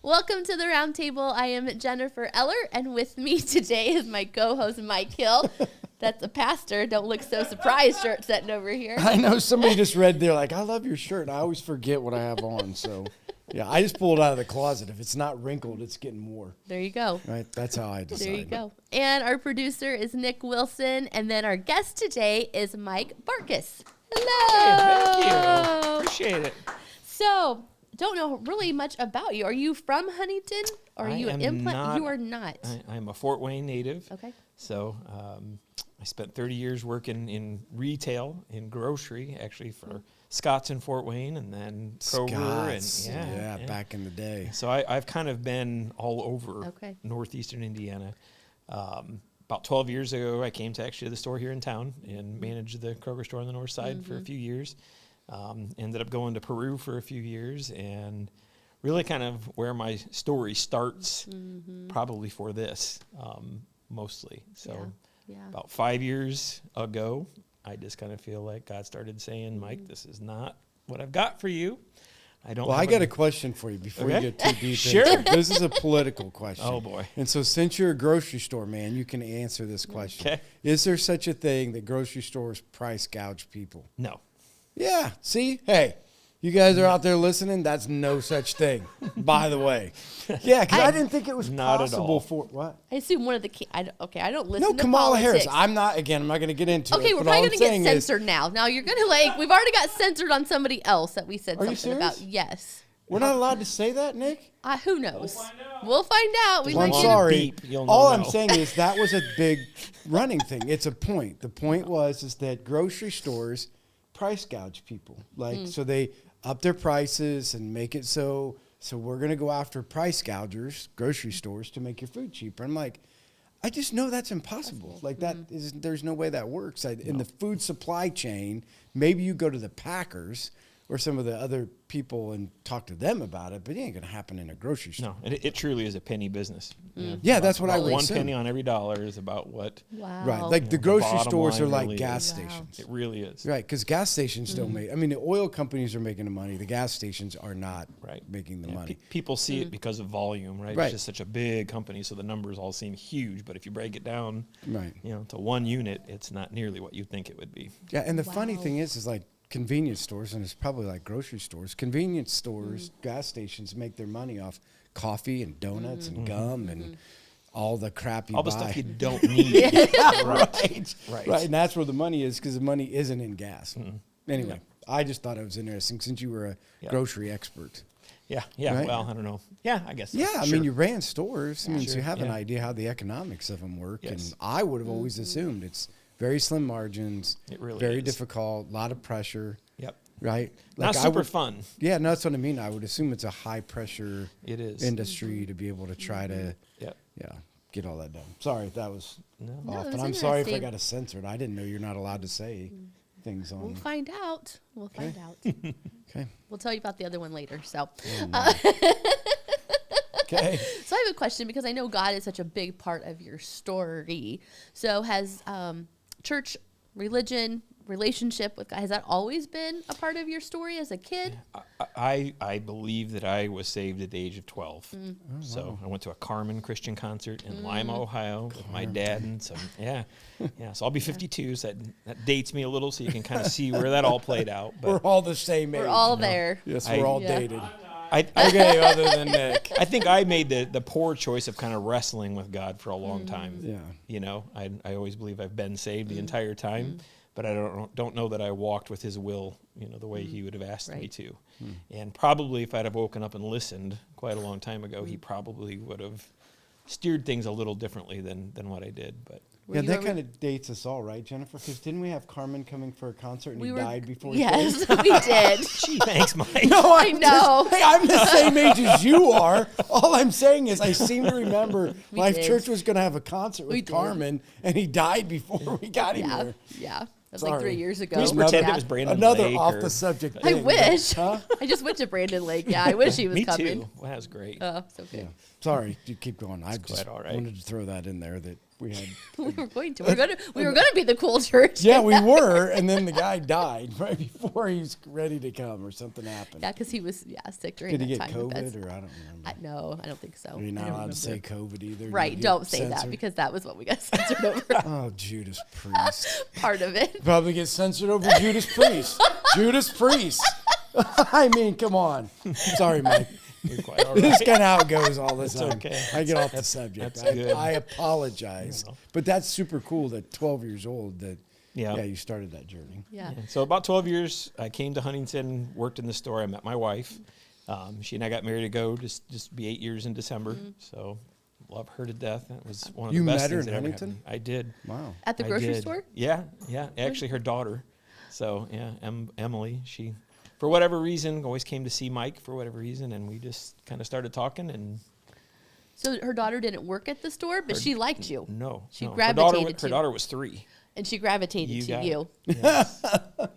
Welcome to the round table. I am Jennifer Eller, and with me today is my co-host Mike Hill. That's a pastor. Don't look so surprised shirt sitting over here. I know somebody just read there like, I love your shirt. I always forget what I have on. So, yeah, I just pulled it out of the closet. If it's not wrinkled, it's getting more. There you go. Right? That's how I decide. There you go. And our producer is Nick Wilson. And then our guest today is Mike Bartkus. Hello. Hey, thank you. Appreciate it. So, don't know really much about you. Are you from Huntington? Or are you an implant? You are not. I'm a Fort Wayne native. Okay. So I spent 30 years working in retail, in grocery, actually for Scott's in Fort Wayne, and then Kroger. Scott's. Yeah, back in the day. So I've kind of been all over Okay. northeastern Indiana. About 12 years ago, I came to actually the store here in town and managed the Kroger store on the north side for a few years. Ended up going to Peru for a few years, and really kind of where my story starts probably for this mostly. So about 5 years ago, I just kind of feel like God started saying, Mike, this is not what I've got for you. I got a question for you before you get too deep Sure. into it. This is a political question. Oh, boy. And so since you're a grocery store man, you can answer this question. Okay. Is there such a thing that grocery stores price gouge people? No. Yeah. See? Hey, you guys are out there listening. That's no such thing, by the way. Yeah, because I didn't think it was Not at possible all. for what? I assume one of the I don't listen No, to Kamala politics. Harris. I'm not going to get into it. Okay, we're but probably all going to I'm get saying is, censored now. Now you're going to we've already got censored on somebody else that we said Are you something about. serious? Yes. We're not allowed to say that, Nick? Who knows? We'll find out. We Well, I'm might get sorry. beep. You'll All know I'm now. saying is that was a big running thing. It's a point. The point is that grocery stores price gouge people. So they up their prices and make it so we're going to go after price gougers, grocery stores, to make your food cheaper. I'm like, I just know that's impossible. There's no way that works. In the food supply chain, maybe you go to the packers or some of the other people and talk to them about it, but it ain't going to happen in a grocery store. No, it truly is a penny business. Yeah, that's what I would One assume. penny on every dollar is about what Wow. Right, like the grocery bottom stores are line like really gas is. stations. it really is. Right, because gas stations don't make. I mean, the oil companies are making the money. The gas stations are not making the money. People see it because of volume, right? Right. It's just such a big company, so the numbers all seem huge. But if you break it down, Right. To one unit, it's not nearly what you think it would be. Yeah, and the funny thing is like convenience stores, and it's probably like grocery stores. Convenience stores, gas stations make their money off coffee and donuts and gum and all the crap you All buy. the stuff you don't need. Right, and that's where the money is because the money isn't in gas. Anyway, I just thought it was interesting since you were a grocery expert. Yeah. Right? Well, I don't know. Yeah, I guess. Yeah, I Sure. mean, you ran stores. I mean, so Sure, you have an yeah. idea how the economics of them work. Yes. And I would have always assumed it's very slim margins. It really very is. difficult, a lot of pressure. Yep. Right? Not I super would- fun. Yeah, no, that's what I mean. I would assume it's a high pressure It is. industry to be able to try to Yep. get all that done. Sorry if that was off. that's And I'm sorry if I interesting. got us censored. I didn't know you're not allowed to say things on. We'll find out. Okay. We'll tell you about the other one later. So, Okay. so I have a question because I know God is such a big part of your story. So has church, religion, relationship with God, has that always been a part of your story as a kid? I believe that I was saved at the age of 12. So I went to a Carmen Christian concert in Lima, Ohio with my dad and some, So I'll be 52, so that dates me a little, so you can kind of see where that all played out. We're But all the same age. We're all there. Yes, we're all Yeah. dated. I Okay, other than Nick. I think I made the poor choice of kind of wrestling with God for a long time. Yeah. I always believe I've been saved the entire time, but I don't know that I walked with His will, the way He would have asked me to. And probably if I'd have woken up and listened quite a long time ago, He probably would have steered things a little differently than what I did. But Were Yeah, you that ever- kind of dates us all, right, Jennifer? Because didn't we have Carmen coming for a concert and We he were- died before he Yes, came? we did. gee, thanks, Mike. No, I know. Hey, I'm the same age as you are. All I'm saying is I seem to remember We Life did. Church was going to have a concert We with did. Carmen, and he died before we got him Yeah, there. yeah. That's like Sorry. 3 years ago. Just Another- pretend Yeah. it was Brandon Another Lake off or- the subject I thing. wish. Huh? I just went to Brandon Lake. Yeah, I wish he was Me coming. too. Well, that was great. Oh, it's okay. Yeah. Sorry, you keep going. I just quite all right. wanted to throw that in there that We had. We were going to. We were going to be the cool church. Yeah, we were, and then the guy died right before he was ready to come, or something happened. Yeah, because he was sick during Did he that get time. COVID, or I don't remember. No, I don't think so. You're not I don't allowed to say remember. COVID either. Right, You don't get say that censored. because that was what we got censored over. Oh, Judas Priest. Part of it. Probably get censored over Judas Priest. Judas Priest. I mean, come on. Sorry, Mike. You're quite all This is right. kind of how it goes all the time. okay. I get off the subject. that's good. I apologize. But that's super cool that 12 years old that Yeah. you started that journey. Yeah. Yeah. So about 12 years, I came to Huntington, worked in the store. I met my wife. She and I got married ago, just be 8 years in December. So love her to death. That was one of You the best met her things in that ever Huntington? happened. I did. Wow. At the I grocery did. store? Yeah. Actually, her daughter. So yeah, Emily. She, for whatever reason, always came to see Mike for whatever reason, and we just kind of started talking. And So her daughter didn't work at the store, but she liked you. no, She no. gravitated to Her daughter was 3. And she gravitated to got you. it. Yes.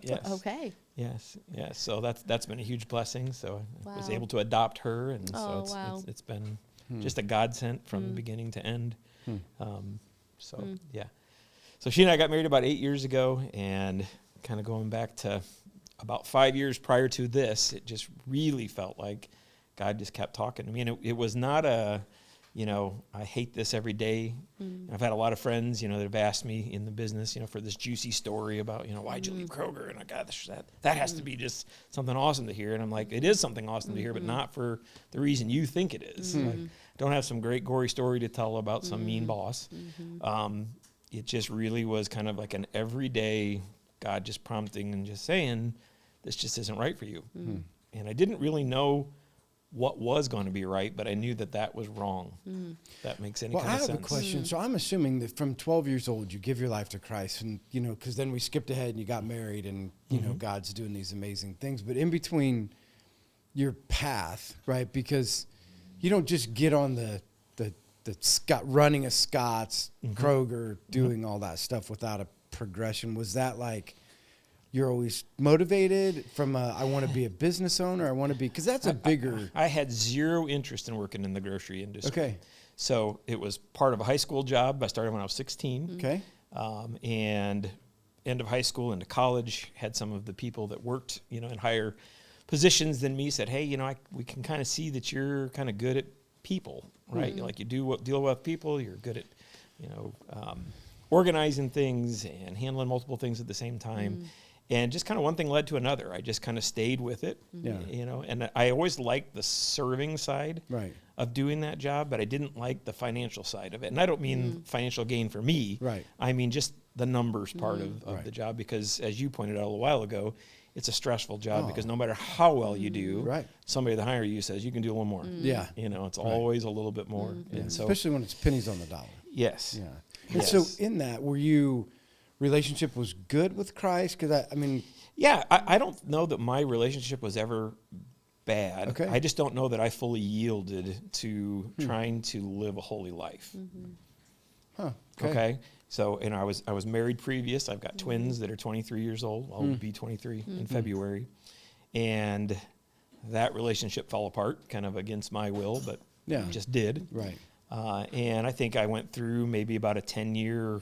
Yes. Okay. Yes. So that's been a huge blessing. So I was Wow. able to adopt her, and Oh, so wow. it's been just a godsend from beginning to end. Yeah. So she and I got married about 8 years ago, and kind of going back to about 5 years prior to this, it just really felt like God just kept talking to me. And it was not a, I hate this every day. I've had a lot of friends, that have asked me in the business, for this juicy story about, why'd you leave Kroger? And I got that has to be just something awesome to hear. And I'm like, it is something awesome to hear, but not for the reason you think it is. Like, don't have some great gory story to tell about some mean boss. It just really was kind of like an everyday God just prompting and just saying, this just isn't right for you. And I didn't really know what was going to be right, but I knew that was wrong. If that makes any kind of sense. I have a question. So I'm assuming that from 12 years old, you give your life to Christ, and, because then we skipped ahead and you got married, and, God's doing these amazing things. But in between your path, right, because you don't just get on the running a Scott's, Kroger, doing all that stuff without a progression. Was that like you're always motivated from I want to be a business owner, I want to be, because that's a bigger... I had zero interest in working in the grocery industry. Okay. So it was part of a high school job. I started when I was 16. Okay. And end of high school into college, had some of the people that worked, in higher positions than me said, hey, we can kind of see that you're kind of good at people, right? Like you deal with people, you're good at, organizing things and handling multiple things at the same time. And just kind of one thing led to another. I just kind of stayed with it, and I always liked the serving side of doing that job, but I didn't like the financial side of it. And I don't mean financial gain for me. Right. I mean just the numbers part of the job, because as you pointed out a little while ago, it's a stressful job because no matter how well you do, somebody that hire you says you can do a little more. Yeah. It's always a little bit more. And so, especially when it's pennies on the dollar. yes. Yeah. And so in that, relationship was good with Christ? Because I mean... Yeah, I don't know that my relationship was ever bad. Okay. I just don't know that I fully yielded to trying to live a holy life. Huh. Okay. So, I was married previous. I've got twins that are 23 years old. I'll be 23 in February. And that relationship fell apart kind of against my will, but it just did. Right. And I think I went through maybe about a 10-year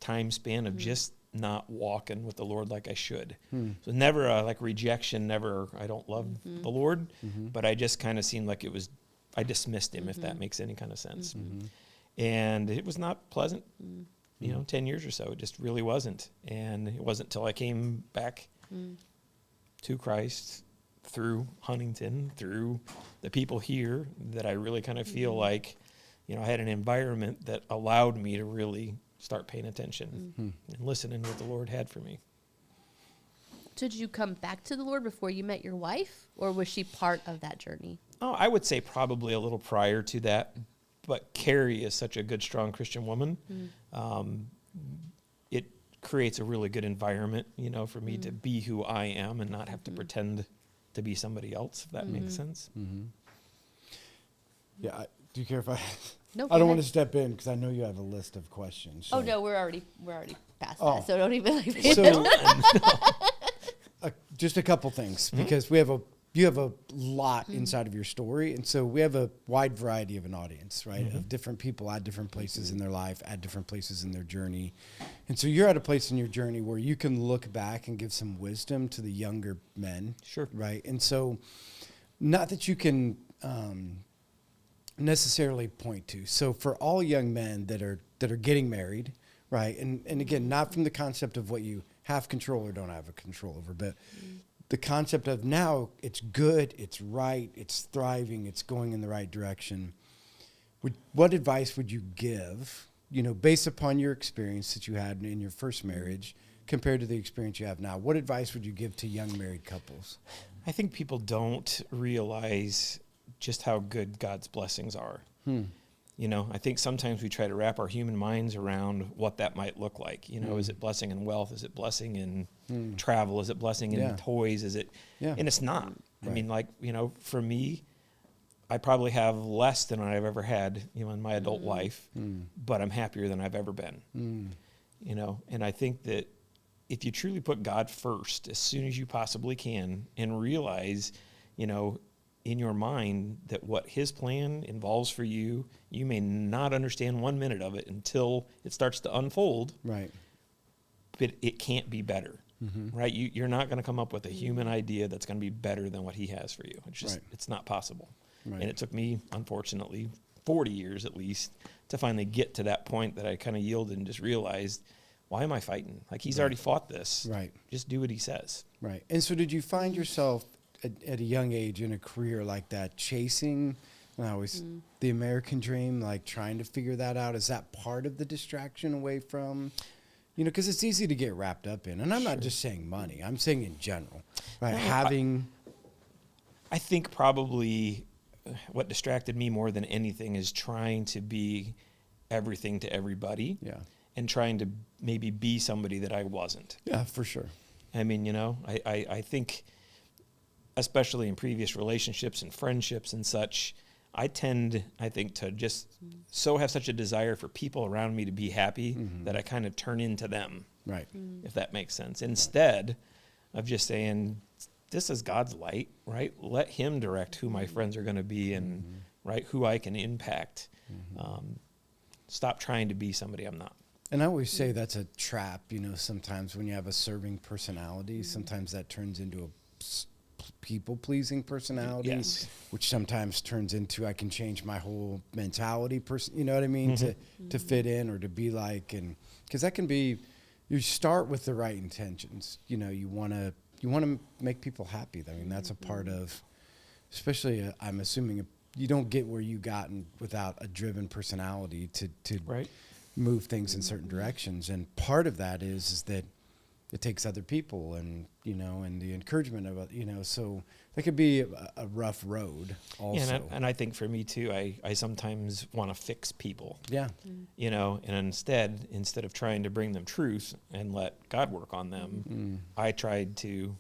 time span of just not walking with the Lord like I should. So never like rejection, never I don't love the Lord, but I just kind of seemed like I dismissed him, if that makes any kind of sense. And it was not pleasant, 10 years or so. It just really wasn't. And it wasn't until I came back to Christ through Huntington, through the people here, that I really kind of feel like, I had an environment that allowed me to really start paying attention and listening to what the Lord had for me. So did you come back to the Lord before you met your wife, or was she part of that journey? Oh, I would say probably a little prior to that, but Carrie is such a good, strong Christian woman. It creates a really good environment, for me to be who I am and not have to pretend to be somebody else, if that makes sense. Yeah. Do you care if I... No, I don't want to step in because I know you have a list of questions. So. Oh no, we're already past that. So don't even. So, just a couple things, because we have you have a lot inside of your story. And so we have a wide variety of an audience, right? Of different people at different places in their life, at different places in their journey. And so you're at a place in your journey where you can look back and give some wisdom to the younger men. Sure. Right. And so not that you can necessarily point to. So for all young men that are getting married, right? And again, not from the concept of what you have control or don't have a control over, but the concept of now it's good, it's right, it's thriving, it's going in the right direction. What advice would you give, based upon your experience that you had in your first marriage compared to the experience you have now? What advice would you give to young married couples? I think people don't realize just how good God's blessings are. I think sometimes we try to wrap our human minds around what that might look like. Is it blessing in wealth? Is it blessing in travel? Is it blessing in toys? Is it? Yeah. And it's not. Right. I mean, for me, I probably have less than I've ever had, in my adult life, but I'm happier than I've ever been. And I think that if you truly put God first as soon as you possibly can and realize, in your mind that what his plan involves for you, you may not understand 1 minute of it until it starts to unfold. Right. But it can't be better, right? You're not going to come up with a human idea that's going to be better than what he has for you. It's just, it's not possible. Right. And it took me, unfortunately, 40 years at least to finally get to that point that I kind of yielded and just realized, why am I fighting? Like, he's already fought this. Right. Just do what he says. Right. And so did you find yourself at a young age in a career like that, chasing the American dream, like trying to figure that out? Is that part of the distraction away from, because it's easy to get wrapped up in, and I'm not just saying money, I'm saying in general, right? I think probably what distracted me more than anything is trying to be everything to everybody. Yeah. And trying to maybe be somebody that I wasn't. Yeah, for sure. I mean, I think, especially in previous relationships and friendships and such, I think, to just so have such a desire for people around me to be happy that I kind of turn into them. Right. If that makes sense. Instead of just saying, this is God's light, right? Let him direct who my friends are going to be and, right, who I can impact. Stop trying to be somebody I'm not. And I always say that's a trap, sometimes when you have a serving personality, sometimes that turns into a people-pleasing personality, which sometimes turns into I can change my whole mentality, you know what I mean, to fit in or to be like, and because that can be, you start with the right intentions, you want to make people happy. I mean, that's a part of, especially I'm assuming you don't get where you gotten without a driven personality to move things in certain directions, and part of that is that it takes other people and and the encouragement of so that could be a rough road also. Yeah, and I think for me too, I sometimes want to fix people. Yeah. And instead of trying to bring them truth and let God work on them, I tried to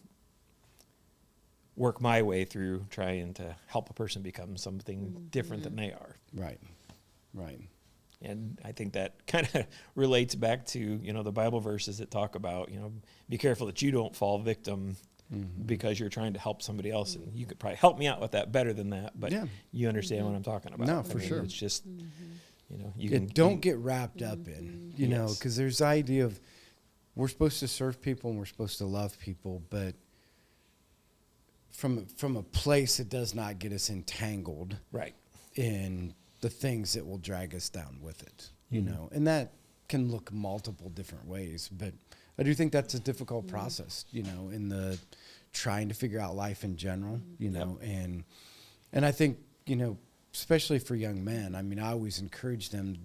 work my way through trying to help a person become something different than they are. Right. Right. And I think that kind of relates back to, the Bible verses that talk about, be careful that you don't fall victim because you're trying to help somebody else. And you could probably help me out with that better than that, but you understand what I'm talking about. No, for sure. It's just, don't get wrapped up in, because there's the idea of we're supposed to serve people and we're supposed to love people, but from a place that does not get us entangled in the things that will drag us down with it, and that can look multiple different ways. But I do think that's a difficult process, in the trying to figure out life in general, and I think, especially for young men, I mean, I always encourage them.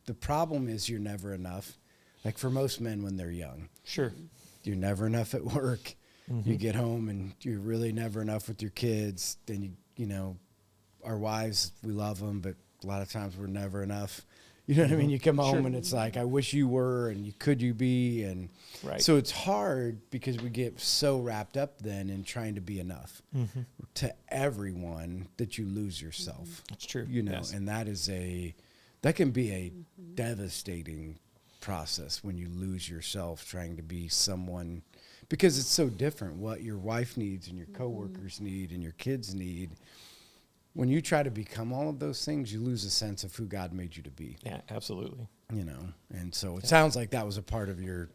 The problem is you're never enough. Like for most men when they're young. Sure. You're never enough at work. You get home and you're really never enough with your kids. Then our wives, we love them, but a lot of times we're never enough. You know what I mean? You come home and it's like, I wish you were, and could you be? And so it's hard because we get so wrapped up then in trying to be enough to everyone that you lose yourself. That's true. And that can be a devastating process when you lose yourself trying to be someone, because it's so different what your wife needs and your coworkers need and your kids need. When you try to become all of those things, you lose a sense of who God made you to be. Yeah, absolutely. You know, and so it sounds like that was a part of your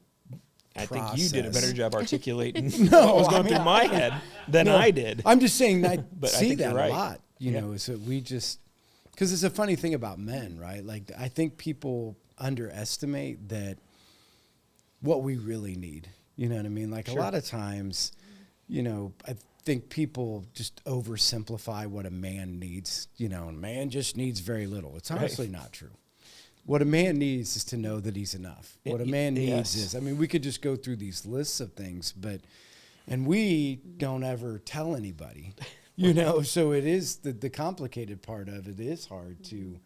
I process. think you did a better job articulating what was going through my head than I did. I'm just saying I But I see think that you're right. a lot, you know, so we just, because it's a funny thing about men, right? Like, I think people underestimate that what we really need. You know what I mean? Like, Sure. a lot of times, you know, I think people just oversimplify what a man needs. You know, a man just needs very little. It's honestly not true. What a man needs is to know that he's enough. What a man needs is, I mean, we could just go through these lists of things, and we don't ever tell anybody, you know, so it is the complicated part of it is hard to,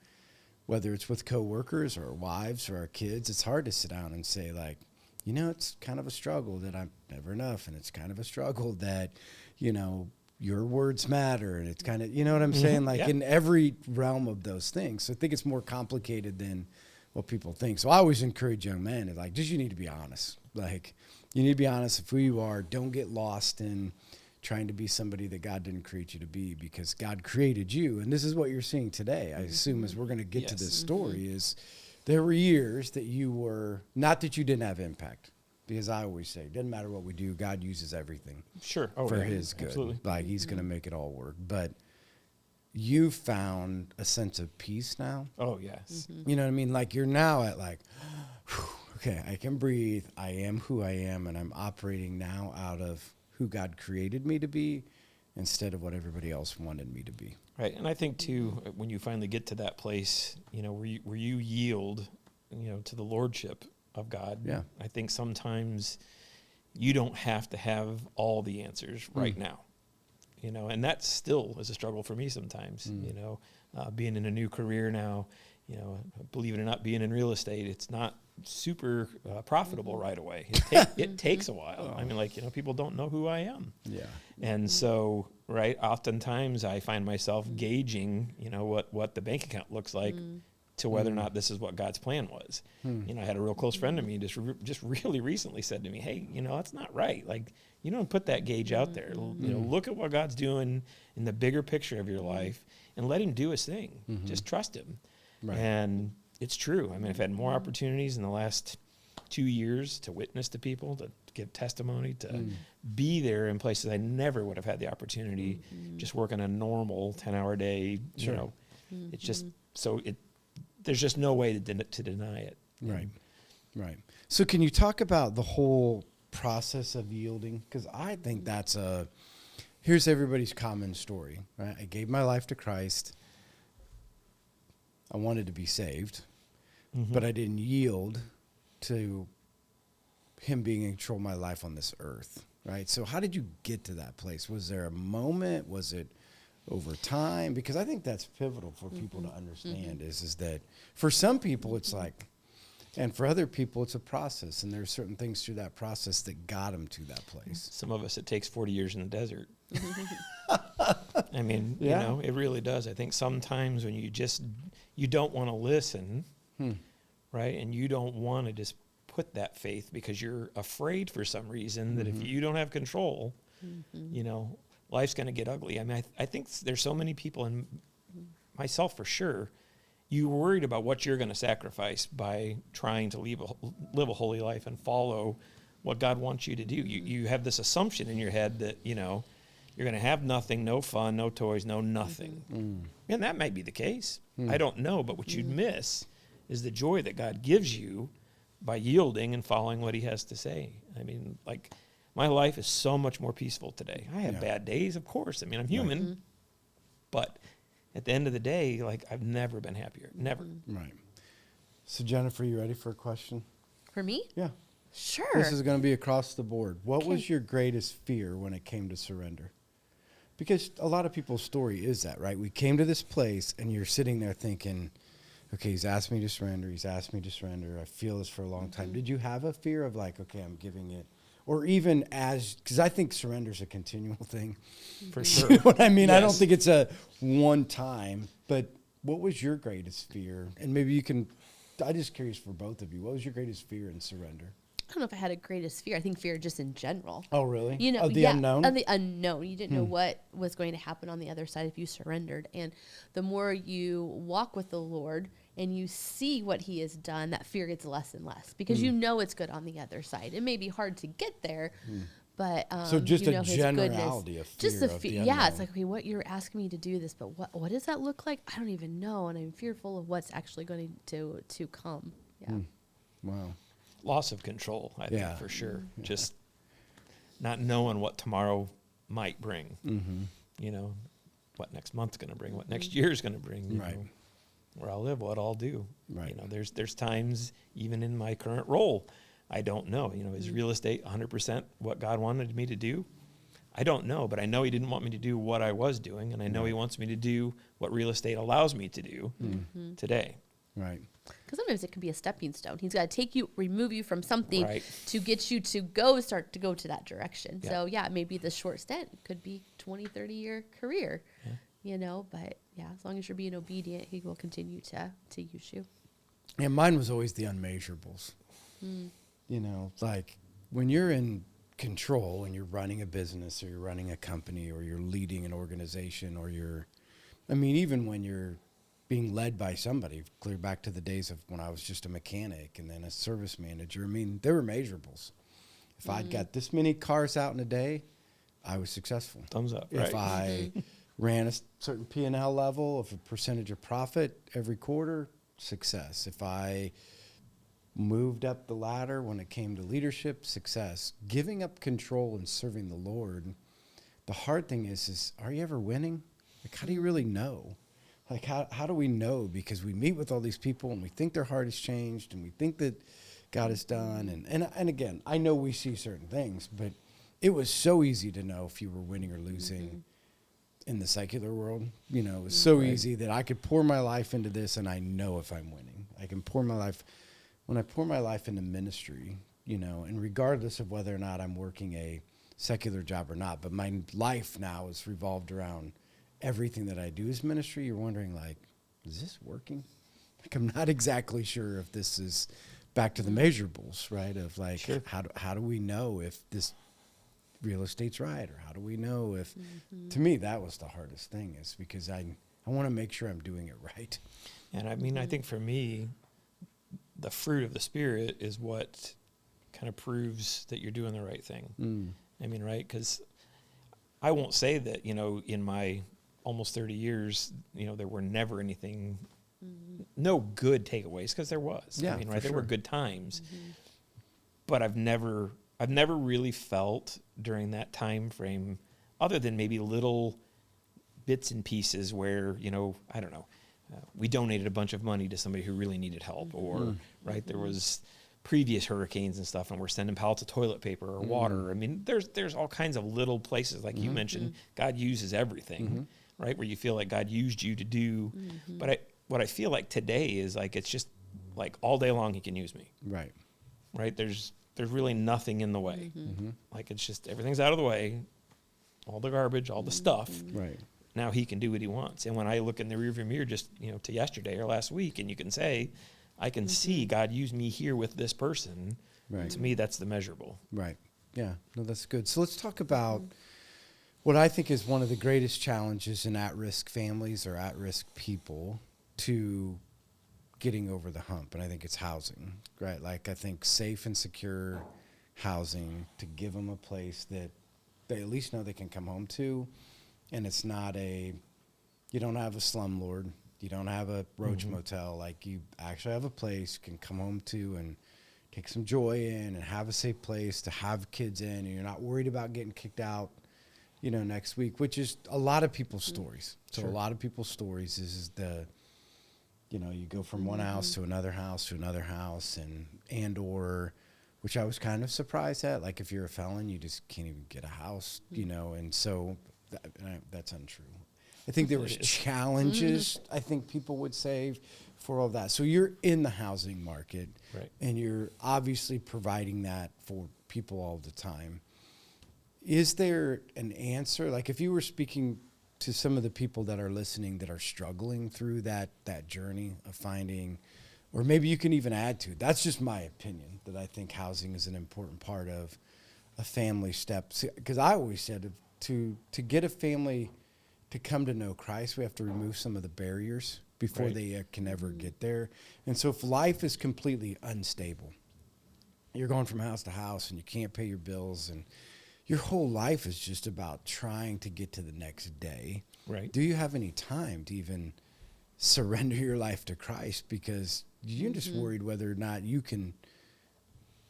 whether it's with coworkers or wives or our kids, it's hard to sit down and say, like, you know, it's kind of a struggle that I'm never enough, and it's kind of a struggle that, you know, your words matter, and it's kind of, you know what I'm saying? Like, in every realm of those things. So I think it's more complicated than what people think. So I always encourage young men, like, just you need to be honest. Like, you need to be honest of who you are. Don't get lost in trying to be somebody that God didn't create you to be, because God created you. And this is what you're seeing today, I assume, as we're going to get to this story, is there were years that you were, not that you didn't have impact, because I always say, it doesn't matter what we do, God uses everything for his good. Absolutely. Like, he's going to make it all work. But you found a sense of peace now. Oh, yes. You know what I mean? Like, you're now at like, okay, I can breathe. I am who I am, and I'm operating now out of who God created me to be instead of what everybody else wanted me to be. Right. And I think, too, when you finally get to that place, you know, where you yield, you know, to the lordship of God. Yeah. I think sometimes you don't have to have all the answers right now, you know, and that still is a struggle for me sometimes, you know, being in a new career now, you know, believe it or not, being in real estate, it's not super profitable right away. It takes a while. I mean, like, you know, people don't know who I am. Yeah. And so, right, oftentimes I find myself gauging, you know, what the bank account looks like to whether or not this is what God's plan was. You know, I had a real close friend of me just really recently said to me, hey, you know, that's not right. Like, you don't put that gauge out there. You know, look at what God's doing in the bigger picture of your life and let him do his thing. Just trust him. Right. And it's true. I mean, I've had more opportunities in the last 2 years to witness to people, to give testimony, to be there in places I never would have had the opportunity just working a normal 10-hour day. You know, it's just so there's just no way to deny it. Right. Right. So can you talk about the whole process of yielding? Because I think here's everybody's common story, right? I gave my life to Christ. I wanted to be saved, but I didn't yield to him being in control of my life on this earth, right? So how did you get to that place? Was there a moment? Was it over time? Because I think that's pivotal for people to understand is that for some people it's like, and for other people it's a process, and there's certain things through that process that got them to that place. Some of us, it takes 40 years in the desert. I mean, you Yeah. know, it really does. I think sometimes when you don't want to listen, right? And you don't want to just put that faith because you're afraid for some reason that if you don't have control, you know, life's going to get ugly. I mean, I think there's so many people, and myself for sure, you're worried about what you're going to sacrifice by trying to live a holy life and follow what God wants you to do. You have this assumption in your head that, you know, you're going to have nothing, no fun, no toys, no nothing. And that might be the case. I don't know. But what you'd miss is the joy that God gives you by yielding and following what he has to say. I mean, like, my life is so much more peaceful today. I have bad days, of course. I mean, I'm human. But at the end of the day, like, I've never been happier. Never. Right. So Jennifer, you ready for a question? For me? Yeah. Sure. This is going to be across the board. What was your greatest fear when it came to surrender? Because a lot of people's story is that, right? We came to this place, and you're sitting there thinking, okay, he's asked me to surrender. He's asked me to surrender. I feel this for a long time. Did you have a fear of like, okay, I'm giving it? Or even because I think surrender is a continual thing. For sure. You know what I mean? I don't Yes. think it's a one time. But what was your greatest fear? And maybe you can, I'm just curious for both of you. What was your greatest fear in surrender? I don't know if I had a greatest fear. I think fear just in general. Oh, really? You know, Of the unknown? Of the unknown. You didn't know what was going to happen on the other side if you surrendered. And the more you walk with the Lord and you see what he has done, that fear gets less and less because you know it's good on the other side. It may be hard to get there, but So just you a know his generality goodness. of fear Just the of the yeah, unknown. it's like, okay, what you're asking me to do this, but what does that look like? I don't even know, and I'm fearful of what's actually going to come. Yeah. Wow. Loss of control, I Yeah. think, for sure. Just not knowing what tomorrow might bring. You know, what next month's going to bring, what next year's going to bring. You Right. know, where I'll live, what I'll do. Right. You know, there's times, even in my current role, I don't know. You know, is real estate 100% what God wanted me to do? I don't know, but I know he didn't want me to do what I was doing, and I know he wants me to do what real estate allows me to do today. Right. Because sometimes it can be a stepping stone. He's got to take you, remove you from something Right. to get you to start to go to that direction. Yeah. So, yeah, maybe the short stint could be 20, 30-year career, you know. But, yeah, as long as you're being obedient, he will continue to use you. And mine was always the unmeasurables. You know, like when you're in control and you're running a business or you're running a company or you're leading an organization or even when you're being led by somebody, clear back to the days of when I was just a mechanic and then a service manager. I mean, there were measurables. If I'd got this many cars out in a day, I was successful. Thumbs up, If right. I ran a certain P&L level, of a percentage of profit every quarter, success. If I moved up the ladder when it came to leadership, success. Giving up control and serving the Lord, the hard thing is are you ever winning? Like, how do you really know? Like, how do we know? Because we meet with all these people and we think their heart has changed and we think that God has done. And again, I know we see certain things, but it was so easy to know if you were winning or losing in the secular world. You know, it was so easy that I could pour my life into this and I know if I'm winning. I can pour my life, when I pour my life into ministry, you know, and regardless of whether or not I'm working a secular job or not, but my life now is revolved around everything that I do is ministry. You're wondering, like, is this working? Like, I'm not exactly sure if this is back to the measurables, right? Of like, Sure. how do we know if this real estate's right? Or how do we know if, to me, that was the hardest thing, is because I want to make sure I'm doing it right. And I mean, I think for me, the fruit of the Spirit is what kind of proves that you're doing the right thing. I mean, right? Because I won't say that, you know, in my almost 30 years, you know, there were never anything, no good takeaways, because there was. Yeah, I mean, for right? There sure. were good times. But I've never really felt during that time frame, other than maybe little bits and pieces where, you know, I don't know, we donated a bunch of money to somebody who really needed help, or right, there was previous hurricanes and stuff, and we're sending pallets of toilet paper or water. I mean, there's all kinds of little places, like you mentioned. God uses everything, right? Where you feel like God used you to do. But what I feel like today is like, it's just like all day long He can use me, Right. right? There's really nothing in the way. Like, it's just everything's out of the way, all the garbage, all the stuff. Right. Now He can do what He wants. And when I look in the rearview mirror, just, you know, to yesterday or last week, and you can say, I can see God use me here with this person. Right. To me, that's the measurable. Right. Yeah. No, that's good. So let's talk about what I think is one of the greatest challenges in at-risk families or at-risk people to getting over the hump. And I think it's housing, right? Like, I think safe and secure housing, to give them a place that they at least know they can come home to. And it's not you don't have a slumlord. You don't have a roach motel. Like, you actually have a place you can come home to and take some joy in and have a safe place to have kids in, and you're not worried about getting kicked out, you know, next week, which is a lot of people's stories. So Sure. a lot of people's stories is you know, you go from one house to another house to another house, or which I was kind of surprised at. Like, if you're a felon, you just can't even get a house, you know, and so that's untrue. I think there was challenges, I think people would say, for all that. So you're in the housing market, Right. and you're obviously providing that for people all the time. Is there an answer? Like, if you were speaking to some of the people that are listening that are struggling through that journey of finding or maybe you can even add to. That's just my opinion, that I think housing is an important part of a family step. Because I always said to get a family to come to know Christ, we have to remove some of the barriers before Right. they can ever get there. And so if life is completely unstable, you're going from house to house and you can't pay your bills and your whole life is just about trying to get to the next day. Right. Do you have any time to even surrender your life to Christ? Because you're just worried whether or not you can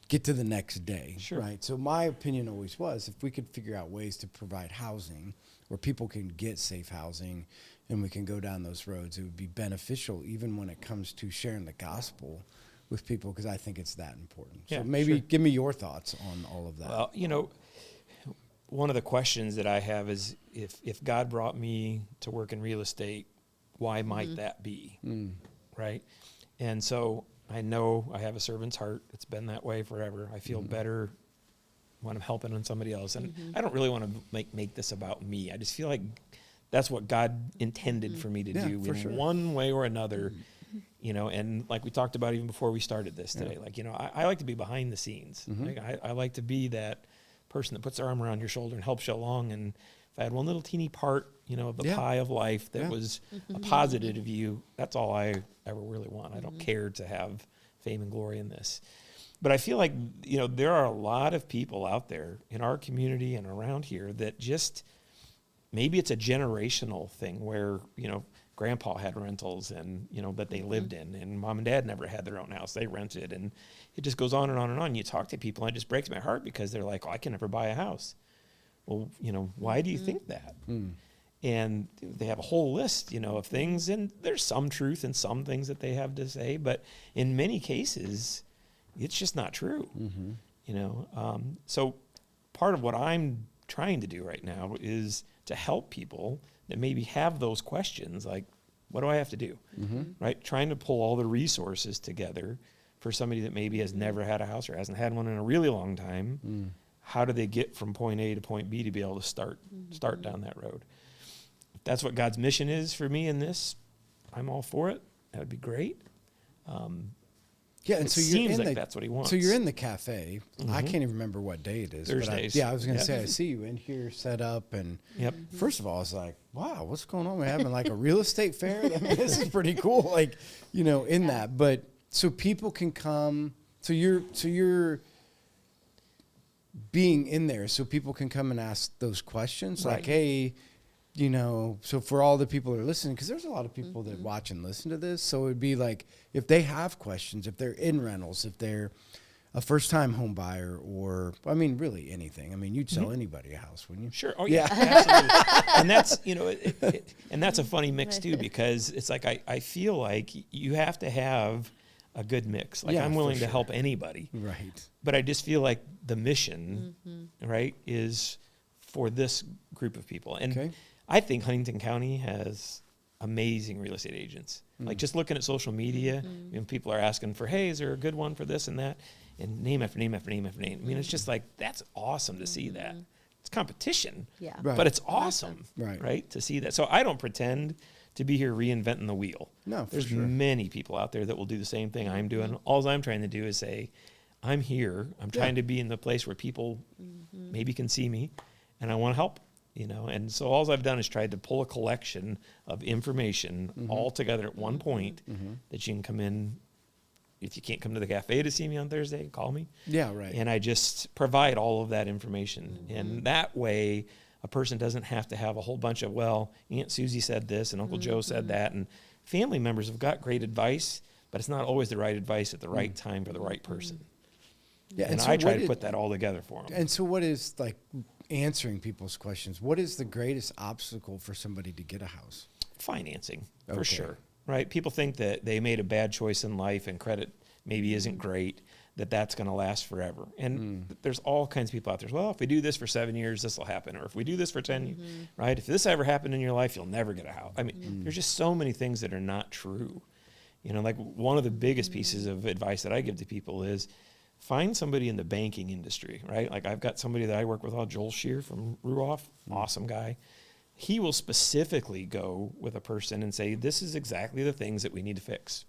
get to the next day. Sure. Right. So my opinion always was, if we could figure out ways to provide housing where people can get safe housing and we can go down those roads, it would be beneficial even when it comes to sharing the gospel with people, because I think it's that important. Yeah, so maybe sure. give me your thoughts on all of that. Well, one of the questions that I have is, if God brought me to work in real estate, why might that be? Right? And so I know I have a servant's heart. It's been that way forever. I feel better when I'm helping on somebody else. And I don't really want to make this about me. I just feel like that's what God intended for me to do for in sure. one way or another. And like we talked about even before we started this today, I like to be behind the scenes. Like I like to be that person that puts their arm around your shoulder and helps you along. And if I had one little teeny part, of the pie of life that was a positive view, that's all I ever really want. I don't care to have fame and glory in this. But I feel like, there are a lot of people out there in our community and around here that just, maybe it's a generational thing where, grandpa had rentals and, that they lived in, and mom and dad never had their own house. They rented, and it just goes on and on and on. You talk to people and it just breaks my heart because they're like, I can never buy a house. Well, why do you think that? And they have a whole list, of things, and there's some truth in some things that they have to say, but in many cases, it's just not true. So part of what I'm trying to do right now is to help people that maybe have those questions, like, what do I have to do? Right? Trying to pull all the resources together for somebody that maybe has never had a house or hasn't had one in a really long time. How do they get from point A to point B to be able to start down that road? If that's what God's mission is for me in this, I'm all for it. That would be great. And It so seems like that's what he wants. So you're in the cafe. I can't even remember what day it is. Thursdays. I was going to say, I see you in here set up. And first of all, I was like, wow, what's going on? We're having like a real estate fair? I mean, this is pretty cool. Like, in that. But so people can come. So you're being in there so people can come and ask those questions. Right. Like, hey, so for all the people that are listening, because there's a lot of people that watch and listen to this. So it'd be like, if they have questions, if they're in rentals, if they're a first-time home buyer, or, really anything. You'd sell anybody a house, wouldn't you? Sure. Oh, yeah. Absolutely. And that's, and that's a funny mix, too, because it's like I feel like you have to have a good mix. Like, I'm willing to help anybody. Right. But I just feel like the mission, right, is for this group of people. And I think Huntington County has amazing real estate agents. Like, just looking at social media, people are asking for, hey, is there a good one for this and that? And name after name after name after name. It's just like, that's awesome to see that. It's competition, but it's awesome, right, to see that. So I don't pretend to be here reinventing the wheel. No, for There's sure. many people out there that will do the same thing I'm doing. All I'm trying to do is say, I'm here. I'm trying to be in the place where people maybe can see me, and I want to help. And so all I've done is tried to pull a collection of information all together at one point that you can come in. If you can't come to the cafe to see me on Thursday, call me. Yeah, right. And I just provide all of that information. And that way, a person doesn't have to have a whole bunch of, well, Aunt Susie said this and Uncle Joe said that. And family members have got great advice, but it's not always the right advice at the right time for the right person. Yeah, and so I try to put that all together for them. And so what is, like, answering people's questions, what is the greatest obstacle for somebody to get a house? Financing, for sure, right? People think that they made a bad choice in life and credit maybe isn't great, that's going to last forever. And there's all kinds of people out there. Well, if we do this for 7 years, this will happen. Or if we do this for 10 years, right? If this ever happened in your life, you'll never get a house. There's just so many things that are not true. Like one of the biggest pieces of advice that I give to people is find somebody in the banking industry, right? Like I've got somebody that I work with, Joel Shear from Ruoff, awesome guy. He will specifically go with a person and say, this is exactly the things that we need to fix.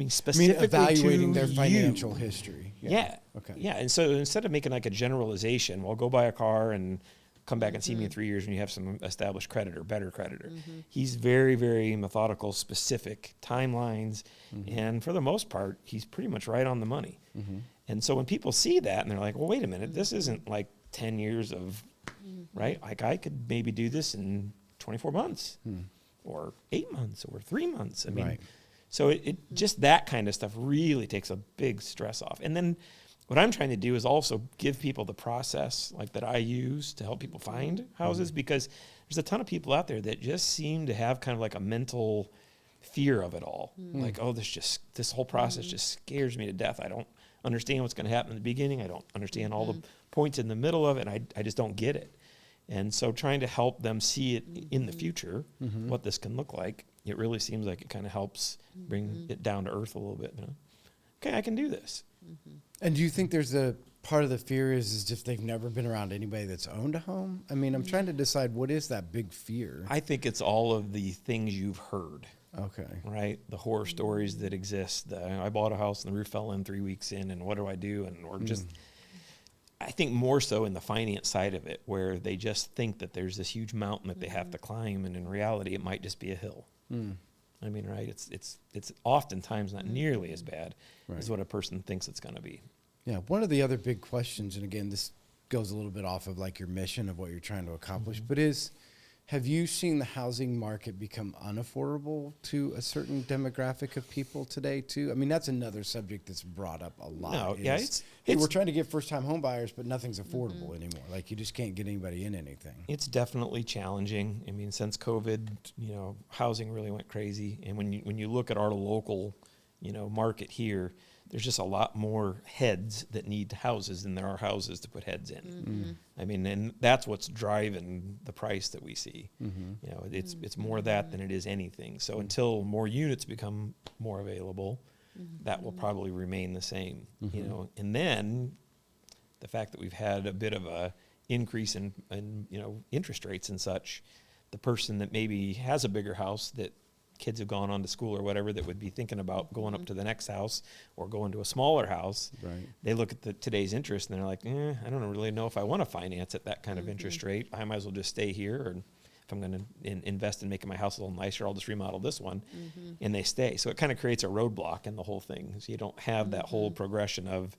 specifically evaluating to their you. financial history. Yeah. Okay. Yeah. And so instead of making like a generalization, well, go buy a car and come back and see me in 3 years when you have some established creditor, better creditor. He's very, very methodical, specific timelines. And for the most part, he's pretty much right on the money. And so when people see that and they're like, well, wait a minute, this isn't like 10 years of, right? Like I could maybe do this in 24 months or 8 months or 3 months. I mean, Right. so it just that kind of stuff really takes a big stress off. And then what I'm trying to do is also give people the process like that I use to help people find houses, because there's a ton of people out there that just seem to have kind of like a mental fear of it all. Like, oh, this whole process just scares me to death. I don't understand what's going to happen in the beginning. I don't understand all the points in the middle of it. And I just don't get it. And so trying to help them see it in the future, what this can look like, it really seems like it kind of helps bring it down to earth a little bit. You know? Okay, I can do this. And do you think there's a part of the fear is just they've never been around anybody that's owned a home? I mean, I'm trying to decide what is that big fear. I think it's all of the things you've heard, Okay. right? The horror stories that exist. I bought a house and the roof fell in 3 weeks in, and what do I do? And or just, I think more so in the finance side of it, where they just think that there's this huge mountain that they have to climb, and in reality, it might just be a hill. I mean, right? It's oftentimes not nearly as bad as what a person thinks it's going to be. Yeah. One of the other big questions, and again, this goes a little bit off of like your mission of what you're trying to accomplish, but have you seen the housing market become unaffordable to a certain demographic of people today too? I mean, that's another subject that's brought up a lot. No, yeah, it's we're trying to get first-time home buyers, but nothing's affordable anymore. Like you just can't get anybody in anything. It's definitely challenging. I mean, since COVID, housing really went crazy. And when you look at our local, market here, there's just a lot more heads that need houses than there are houses to put heads in. I mean, and that's what's driving the price that we see. It's more that than it is anything. So until more units become more available, that will probably remain the same. And then the fact that we've had a bit of a increase in interest rates and such, the person that maybe has a bigger house that kids have gone on to school or whatever that would be thinking about going up to the next house or going to a smaller house, they look at today's interest and they're like, I don't really know if I want to finance at that kind of interest rate. I might as well just stay here. And if I'm going to invest in making my house a little nicer, I'll just remodel this one. And they stay. So it kind of creates a roadblock in the whole thing. So you don't have that whole progression of,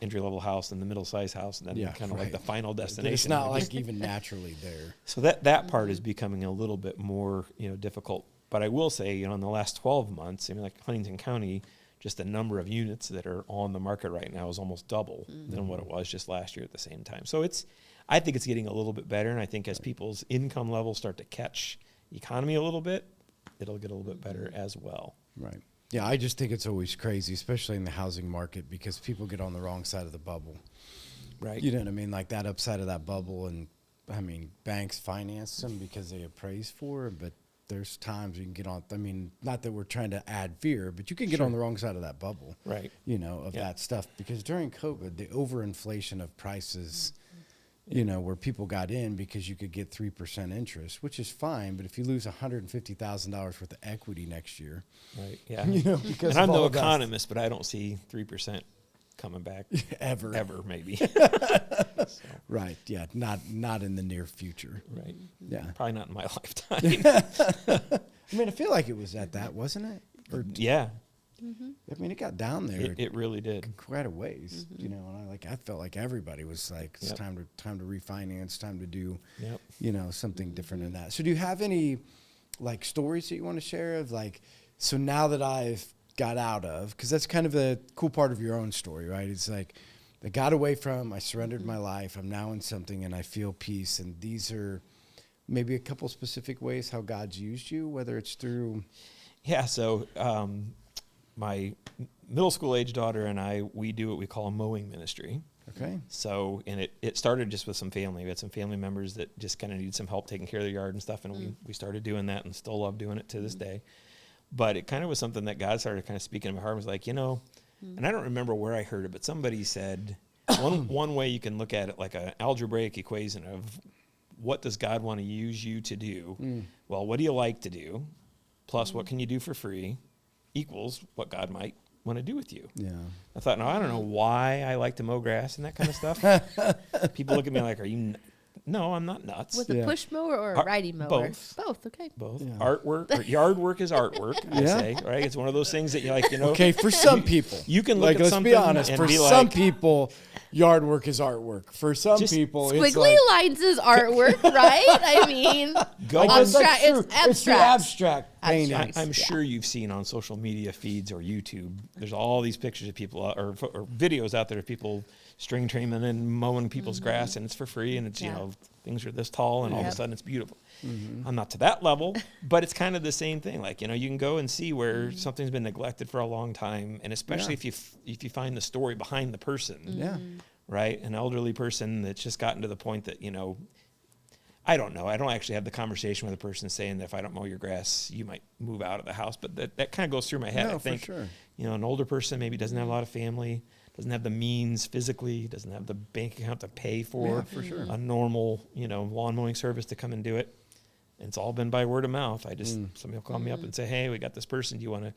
entry-level house and the middle-sized house and then kind of like the final destination. It's not like even naturally there. So that part is becoming a little bit more, difficult. But I will say, in the last 12 months, like Huntington County, just the number of units that are on the market right now is almost double than what it was just last year at the same time. So I think it's getting a little bit better. And I think as people's income levels start to catch the economy a little bit, it'll get a little bit better as well. Right. Yeah, I just think it's always crazy, especially in the housing market, because people get on the wrong side of the bubble. Right. You know what I mean? Like that upside of that bubble. And I mean, banks finance them because they appraise for it, but there's times you can get on, not that we're trying to add fear, but you can get on the wrong side of that bubble, right? Of that stuff. Because during COVID, the overinflation of prices, where people got in because you could get 3% interest, which is fine. But if you lose $150,000 worth of equity next year, right? Yeah. Because and I'm no economist, but I don't see 3% coming back ever maybe. So. Right. Yeah. Not in the near future. Right. Yeah. Probably not in my lifetime. I feel like it was at that, wasn't it? Yeah. It got down there. It really did. Quite a ways, and I felt like everybody was like, it's time to refinance, time to do, something different than that. So do you have any like stories that you want to share of like, so now that I've got out of, because that's kind of a cool part of your own story, right? It's like I got away from, I surrendered my life, I'm now in something and I feel peace. And these are maybe a couple specific ways how God's used you, whether it's through. Yeah. So my middle school age daughter and I, we do what we call a mowing ministry. Okay. So, and it started just with some family. We had some family members that just kind of needed some help taking care of their yard and stuff. And we started doing that and still love doing it to this day. But it kind of was something that God started kind of speaking to my heart. Was like, and I don't remember where I heard it, but somebody said one way you can look at it like an algebraic equation of what does God want to use you to do? Well, what do you like to do? Plus, what can you do for free? equals what God might want to do with you. Yeah. I thought, no, I don't know why I like to mow grass and that kind of stuff. People look at me like, are you no, I'm not nuts. With a push mower or a riding mower? Both. Both, okay. Both. Yeah. Artwork, or yard work is artwork, I say, right? It's one of those things that you like, Okay, for some people. You can look like, at let's something be honest, and for be some like, people, yard work is artwork. For some people, Squiggly it's like, lines is artwork, right? I mean, Go that's abstract. true. It's It's the abstract. abstract painting. Abstract. I'm sure you've seen on social media feeds or YouTube, there's all these pictures of people or videos out there of people string trimming and mowing people's grass, and it's for free, and it's, you know, things are this tall, and all of a sudden it's beautiful. I'm not to that level, but it's kind of the same thing. Like, you know, you can go and see where something's been neglected for a long time, and especially if you find the story behind the person. Yeah. Right? An elderly person that's just gotten to the point that, you know, I don't know. I don't actually have the conversation with a person saying that if I don't mow your grass, you might move out of the house. But that kind of goes through my head. No, I think, for sure. you know, an older person maybe doesn't have a lot of family, doesn't have the means physically, doesn't have the bank account to pay for, a normal, you know, lawn mowing service to come and do it. And it's all been by word of mouth. Somebody will call me up and say, hey, we got this person. Do you want to?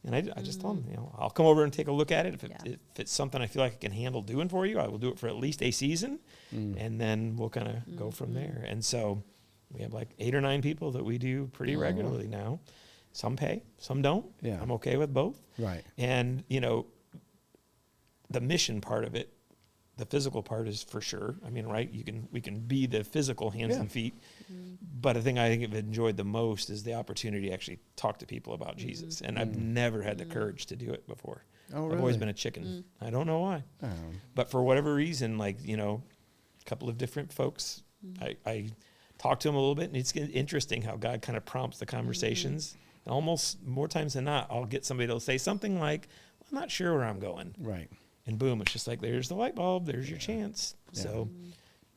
And I just tell them, you know, I'll come over and take a look at it. If it's something I feel like I can handle doing for you, I will do it for at least a season, and then we'll kind of go from there. And so we have like 8 or 9 people that we do pretty regularly now. Some pay, some don't. Yeah. I'm okay with both. Right. And, you know, the mission part of it, the physical part is for sure. I mean, right? We can be the physical hands and feet. But the thing I think I've enjoyed the most is the opportunity to actually talk to people about Jesus. And I've never had the courage to do it before. Oh, I've always been a chicken. I don't know why. But for whatever reason, like, you know, a couple of different folks, I talk to them a little bit, and it's interesting how God kind of prompts the conversations. And almost more times than not, I'll get somebody that'll say something like, well, I'm not sure where I'm going. Right. And boom, it's just like, there's the light bulb, there's your chance. Yeah. So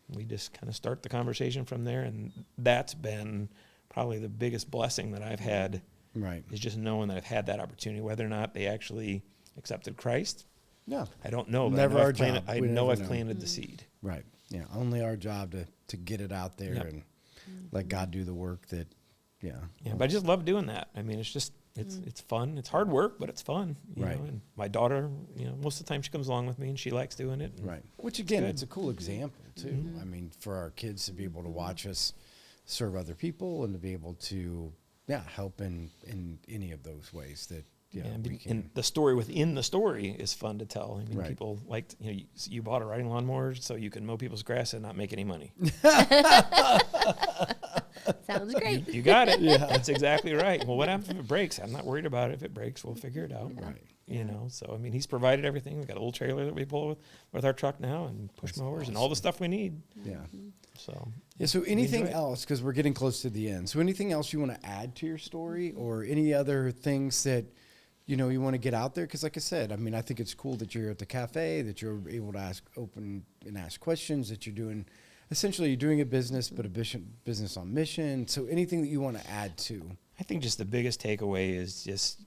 we just kind of start the conversation from there. And that's been probably the biggest blessing that I've had, Right. is just knowing that I've had that opportunity. Whether or not they actually accepted Christ, Yeah. I don't know. But Never I know our I've planted, job. I We know never I've know. planted the seed. Right. Yeah. Only our job to get it out there and let God do the work that, Yeah, but I just love doing that. I mean, it's just, it's fun. It's hard work, but it's fun. You Right. know? And my daughter, you know, most of the time she comes along with me and she likes doing it. Right. Which again, good. it's a cool example too. I mean, for our kids to be able to watch us serve other people and to be able to, help in any of those ways that, we can. And the story within the story is fun to tell. I mean, Right. people like, you know, you bought a riding lawnmower so you can mow people's grass and not make any money. Sounds great. You got it. That's exactly right. Well, what happens if it breaks? I'm not worried about it. If it breaks, we'll figure it out. Right. You know, so I mean, he's provided everything. We've got a little trailer that we pull with our truck now, and push mowers and all the stuff we need. Yeah. So So anything enjoy it. else, because we're getting close to the end. So anything else you want to add to your story, or any other things that, you know, you want to get out there? Because like I said, I mean, I think it's cool that you're at the cafe, that you're able to open and ask questions, that you're doing a business, but a business on mission. So anything that you want to add to? I think just the biggest takeaway is just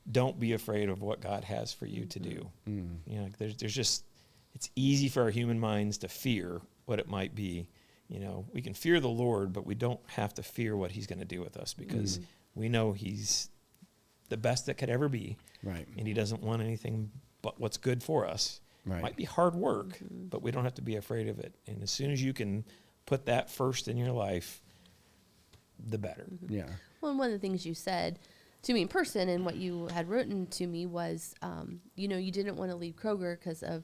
don't be afraid of what God has for you to do. You know, there's just, it's easy for our human minds to fear what it might be. You know, we can fear the Lord, but we don't have to fear what he's going to do with us, because we know he's the best that could ever be. Right. And he doesn't want anything but what's good for us. Right. Might be hard work, but we don't have to be afraid of it. And as soon as you can put that first in your life, the better. Yeah. Well, and one of the things you said to me in person, and what you had written to me was, you know, you didn't want to leave Kroger because of,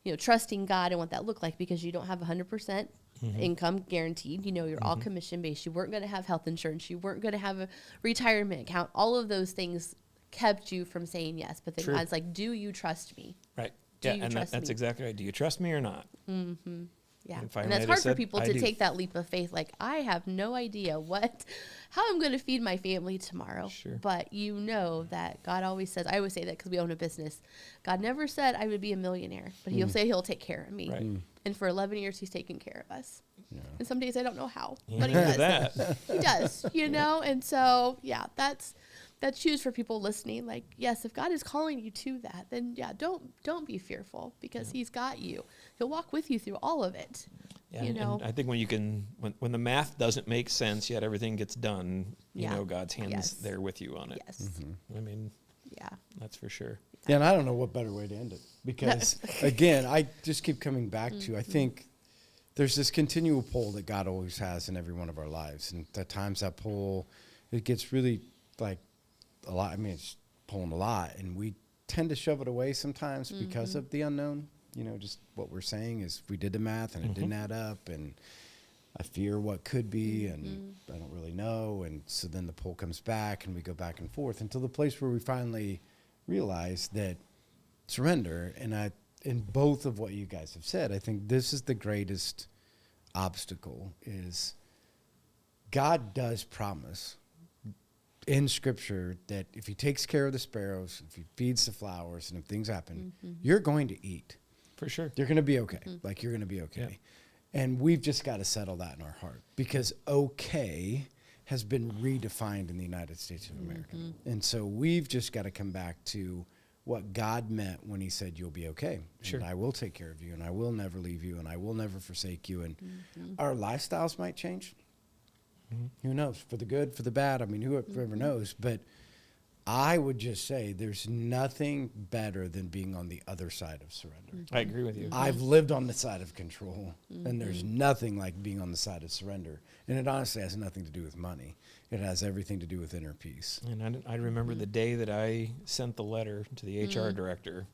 you know, trusting God and what that looked like, because you don't have 100% income guaranteed. You know, you're all commission based. You weren't going to have health insurance. You weren't going to have a retirement account. All of those things kept you from saying yes. But then True. God's like, do you trust me? Right. Do Yeah, you and trust that's me? exactly right. Do you trust me or not? Yeah. And finally And that's I hard for said, people "I to do." take that leap of faith. Like, I have no idea how I'm going to feed my family tomorrow. Sure. But you know that God always says, I always say that because we own a business. God never said I would be a millionaire, but he'll say he'll take care of me. Right. And for 11 years, he's taken care of us. Yeah. And some days I don't know how, Yeah, but he look does. at that. He does, you know? And so, yeah, that's huge for people listening. Like, yes, if God is calling you to that, then yeah, don't be fearful, because he's got you. He'll walk with you through all of it. Yeah, You and know? I think when the math doesn't make sense yet everything gets done, you Yeah. know God's hands Yes. there with you on it. Yes. I mean, Yeah. That's for sure. Yeah, and I don't know what better way to end it because, again, I just keep coming back to, I think there's this continual pull that God always has in every one of our lives. And at times that pull, it gets really like a lot. I mean, it's pulling a lot. And we tend to shove it away sometimes because of the unknown. You know, just what we're saying is we did the math and it didn't add up. And I fear what could be and I don't really know. And so then the pull comes back and we go back and forth until the place where we finally realize that surrender, and in both of what you guys have said, I think this is the greatest obstacle is God does promise in Scripture that if he takes care of the sparrows, if he feeds the flowers, and if things happen, you're going to eat. For sure. You're going to be okay. Like, you're going to be okay. Yeah. And we've just got to settle that in our heart because okay has been redefined in the United States of America. And so we've just got to come back to what God meant when he said, you'll be okay. Sure. And I will take care of you, and I will never leave you, and I will never forsake you. And our lifestyles might change. Who knows? For the good, for the bad. I mean, whoever knows. But I would just say there's nothing better than being on the other side of surrender. I agree with you. I've lived on the side of control, and there's nothing like being on the side of surrender. And it honestly has nothing to do with money. It has everything to do with inner peace. And I remember the day that I sent the letter to the HR director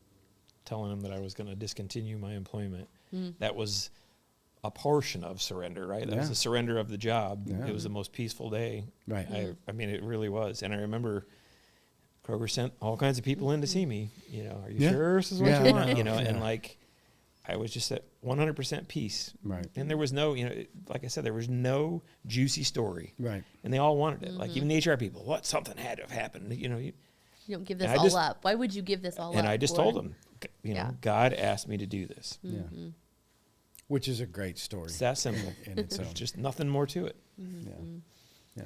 telling him that I was going to discontinue my employment. That was a portion of surrender, right? That was the surrender of the job. Yeah. It was the most peaceful day. Right. I mean, it really was. And I remember Kroger sent all kinds of people in to see me. You know, are you sure this is what you want? You know, and like, I was just at 100% peace. Right. And there was no, you know, like I said, there was no juicy story. Right. And they all wanted it. Like even the HR people, what? Something had to have happened. You know, You don't give this all up. Why would you give this all up? and I just told them, you know, God asked me to do this. Yeah. Which is a great story. It's that simple. In its own. There's just nothing more to it. Yeah. Yeah.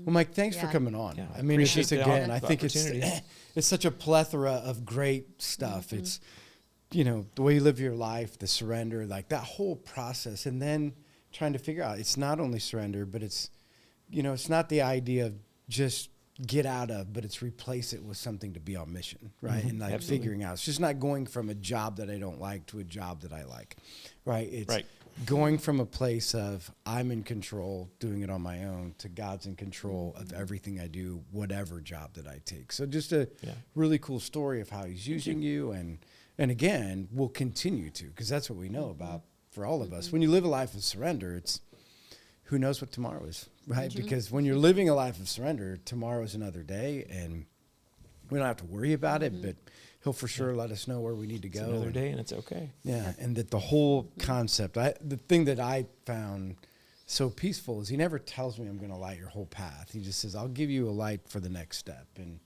Well, Mike, thanks for coming on. Yeah, I mean, it's just, appreciate again, I think it's such a plethora of great stuff. It's, you know, the way you live your life, the surrender, like that whole process. And then trying to figure out, it's not only surrender, but it's, you know, it's not the idea of just get out of, but it's replace it with something to be on mission, right? And like figuring out, it's just not going from a job that I don't like to a job that I like, right? It's going from a place of I'm in control, doing it on my own, to God's in control of everything I do, whatever job that I take. So just a really cool story of how he's using you. And again, we'll continue to, because that's what we know about for all of us. When you live a life of surrender, it's who knows what tomorrow is, right? Because when you're living a life of surrender, tomorrow is another day, and we don't have to worry about it, but he'll for sure let us know where we need to go. It's another day, and it's okay. Yeah, and that the whole concept, the thing that I found so peaceful is he never tells me I'm going to light your whole path. He just says, I'll give you a light for the next step. And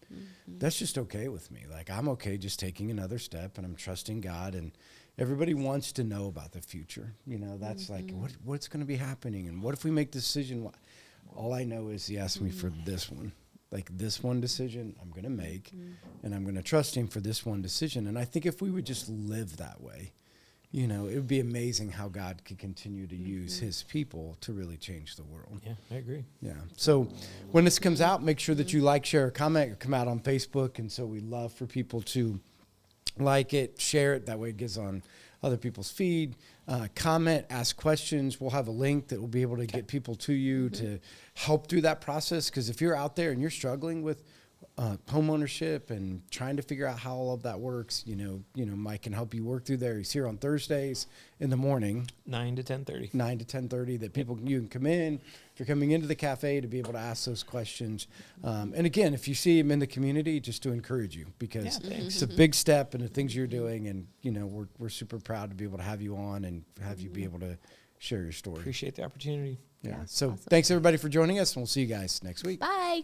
that's just okay with me. Like, I'm okay just taking another step, and I'm trusting God. And everybody wants to know about the future. You know, that's like, what's going to be happening? And what if we make a decision? All I know is he asked me for this one. Like, this one decision I'm going to make, and I'm going to trust him for this one decision. And I think if we would just live that way, you know, it would be amazing how God could continue to use his people to really change the world. Yeah, I agree. Yeah. So when this comes out, make sure that you like, share, or comment, or come out on Facebook. And so we love for people to like it, share it. That way it gets on other people's feed. Comment, ask questions. We'll have a link that will be able to get people to you to help through that process. Because if you're out there and you're struggling with home ownership and trying to figure out how all of that works, you know, Mike can help you work through there. He's here on Thursdays in the morning, 9 to 10:30. 9 to 10:30. That you can come in if you're coming into the cafe to be able to ask those questions. And again, if you see him in the community, just to encourage you, because it's a big step in the things you're doing, and you know we're super proud to be able to have you on and have you be able to share your story. Appreciate the opportunity. Yeah. So thanks everybody for joining us, and we'll see you guys next week. Bye.